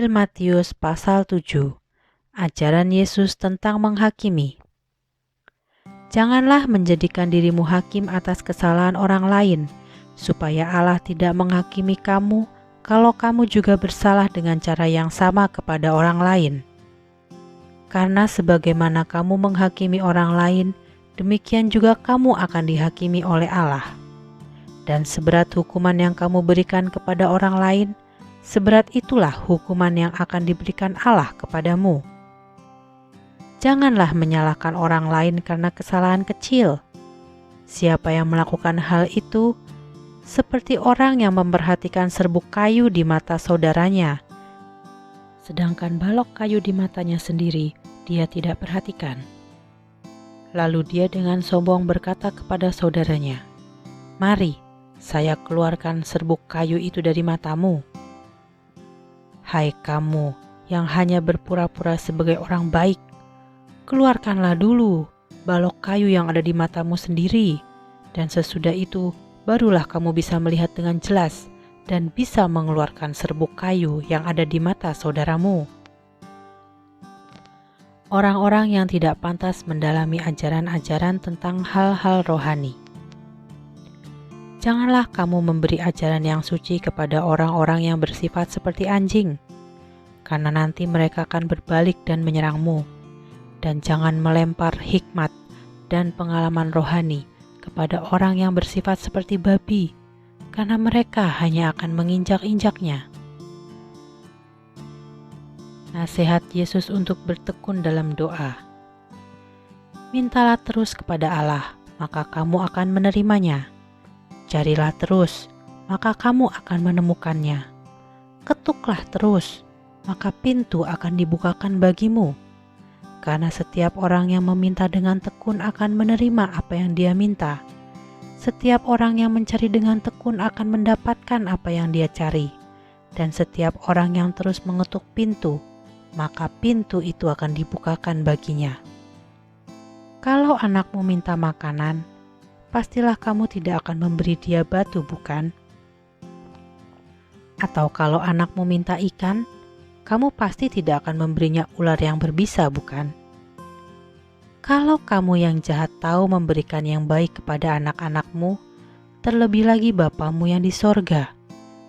Matius pasal 7. Ajaran Yesus tentang menghakimi. Janganlah menjadikan dirimu hakim atas kesalahan orang lain, supaya Allah tidak menghakimi kamu kalau kamu juga bersalah dengan cara yang sama kepada orang lain. Karena sebagaimana kamu menghakimi orang lain, demikian juga kamu akan dihakimi oleh Allah. Dan seberat hukuman yang kamu berikan kepada orang lain, seberat itulah hukuman yang akan diberikan Allah kepadamu. Janganlah menyalahkan orang lain karena kesalahan kecil. Siapa yang melakukan hal itu, seperti orang yang memperhatikan serbuk kayu di mata saudaranya, sedangkan balok kayu di matanya sendiri dia tidak perhatikan. Lalu dia dengan sombong berkata kepada saudaranya, "Mari, saya keluarkan serbuk kayu itu dari matamu." Hai kamu yang hanya berpura-pura sebagai orang baik, keluarkanlah dulu balok kayu yang ada di matamu sendiri, dan sesudah itu barulah kamu bisa melihat dengan jelas dan bisa mengeluarkan serbuk kayu yang ada di mata saudaramu. Orang-orang yang tidak pantas mendalami ajaran-ajaran tentang hal-hal rohani. Janganlah kamu memberi ajaran yang suci kepada orang-orang yang bersifat seperti anjing, karena nanti mereka akan berbalik dan menyerangmu. Dan jangan melempar hikmat dan pengalaman rohani kepada orang yang bersifat seperti babi, karena mereka hanya akan menginjak-injaknya. Nasihat Yesus untuk bertekun dalam doa. Mintalah terus kepada Allah, maka kamu akan menerimanya. Carilah terus, maka kamu akan menemukannya. Ketuklah terus, maka pintu akan dibukakan bagimu. Karena setiap orang yang meminta dengan tekun akan menerima apa yang dia minta. Setiap orang yang mencari dengan tekun akan mendapatkan apa yang dia cari. Dan setiap orang yang terus mengetuk pintu, maka pintu itu akan dibukakan baginya. Kalau anakmu minta makanan, pastilah kamu tidak akan memberi dia batu, bukan? Atau kalau anakmu minta ikan, kamu pasti tidak akan memberinya ular yang berbisa, bukan? Kalau kamu yang jahat tahu memberikan yang baik kepada anak-anakmu, terlebih lagi Bapamu yang di sorga,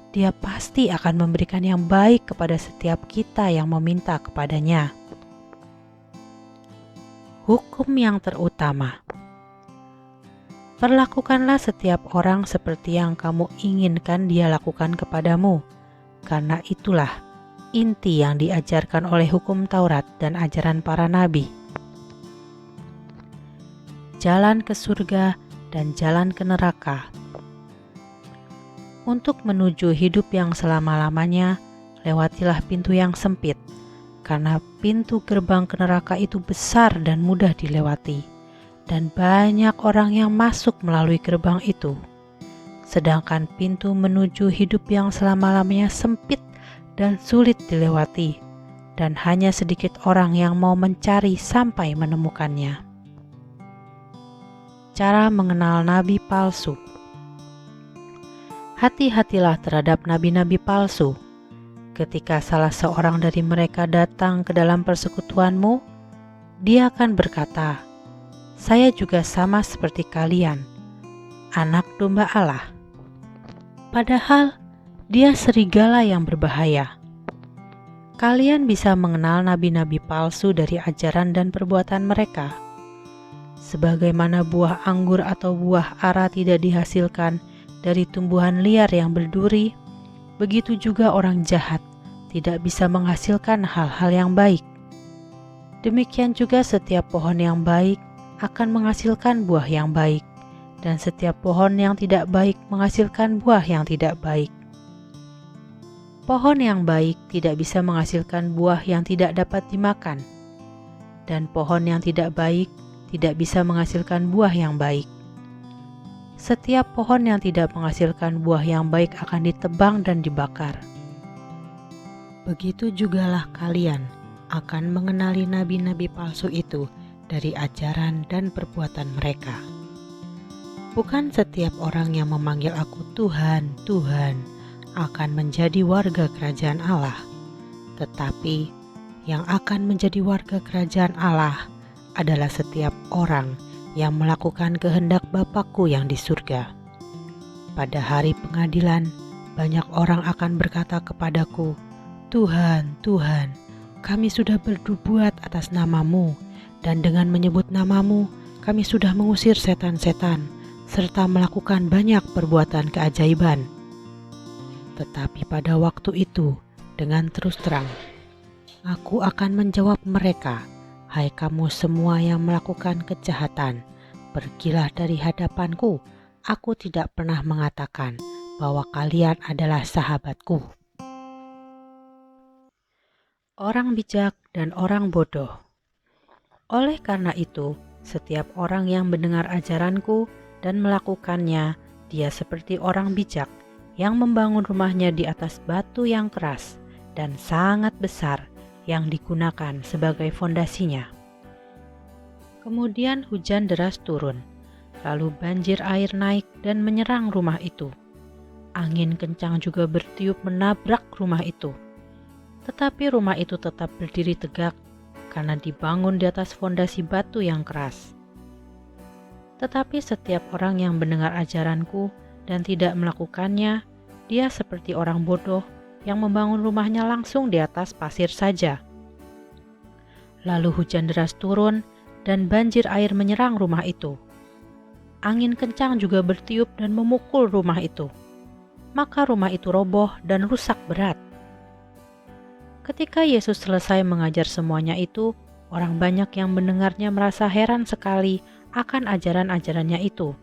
Dia pasti akan memberikan yang baik kepada setiap kita yang meminta kepadanya. Hukum yang terutama. Perlakukanlah setiap orang seperti yang kamu inginkan dia lakukan kepadamu, karena itulah inti yang diajarkan oleh hukum Taurat dan ajaran para nabi. Jalan ke surga dan jalan ke neraka. Untuk menuju hidup yang selama-lamanya, lewatilah pintu yang sempit, karena pintu gerbang ke neraka itu besar dan mudah dilewati. Dan banyak orang yang masuk melalui gerbang itu. Sedangkan pintu menuju hidup yang selama-lamanya sempit dan sulit dilewati, dan hanya sedikit orang yang mau mencari sampai menemukannya. Cara mengenal nabi palsu. Hati-hatilah terhadap nabi-nabi palsu. Ketika salah seorang dari mereka datang ke dalam persekutuanmu, dia akan berkata, "Saya juga sama seperti kalian, anak domba Allah." Padahal dia serigala yang berbahaya. Kalian bisa mengenal nabi-nabi palsu dari ajaran dan perbuatan mereka. Sebagaimana buah anggur atau buah ara tidak dihasilkan dari tumbuhan liar yang berduri, begitu juga orang jahat tidak bisa menghasilkan hal-hal yang baik. Demikian juga setiap pohon yang baik akan menghasilkan buah yang baik, dan setiap pohon yang tidak baik menghasilkan buah yang tidak baik. Pohon yang baik tidak bisa menghasilkan buah yang tidak dapat dimakan, dan pohon yang tidak baik tidak bisa menghasilkan buah yang baik. Setiap pohon yang tidak menghasilkan buah yang baik akan ditebang dan dibakar. Begitu jugalah kalian akan mengenali nabi-nabi palsu itu dari ajaran dan perbuatan mereka. Bukan setiap orang yang memanggil aku Tuhan, Tuhan akan menjadi warga kerajaan Allah, Tetapi yang akan menjadi warga kerajaan Allah adalah setiap orang yang melakukan kehendak Bapa-Ku yang di surga. Pada hari pengadilan, banyak orang akan berkata kepadaku, Tuhan, Tuhan, kami sudah berbuat atas nama-Mu, dan dengan menyebut nama-Mu, kami sudah mengusir setan-setan, serta melakukan banyak perbuatan keajaiban. Tetapi pada waktu itu, dengan terus terang, Aku akan menjawab mereka, hai kamu semua yang melakukan kejahatan, pergilah dari hadapanku, aku tidak pernah mengatakan bahwa kalian adalah sahabatku. Orang bijak dan orang bodoh. Oleh karena itu, setiap orang yang mendengar ajaranku dan melakukannya, dia seperti orang bijak yang membangun rumahnya di atas batu yang keras dan sangat besar, yang digunakan sebagai fondasinya. Kemudian hujan deras turun, lalu banjir air naik dan menyerang rumah itu. Angin kencang juga bertiup menabrak rumah itu. Tetapi rumah itu tetap berdiri tegak karena dibangun di atas fondasi batu yang keras. Tetapi setiap orang yang mendengar ajaranku dan tidak melakukannya, dia seperti orang bodoh yang membangun rumahnya langsung di atas pasir saja. Lalu hujan deras turun dan banjir air menyerang rumah itu. Angin kencang juga bertiup dan memukul rumah itu. Maka rumah itu roboh dan rusak berat. Ketika Yesus selesai mengajar semuanya itu, orang banyak yang mendengarnya merasa heran sekali akan ajaran-ajarannya itu.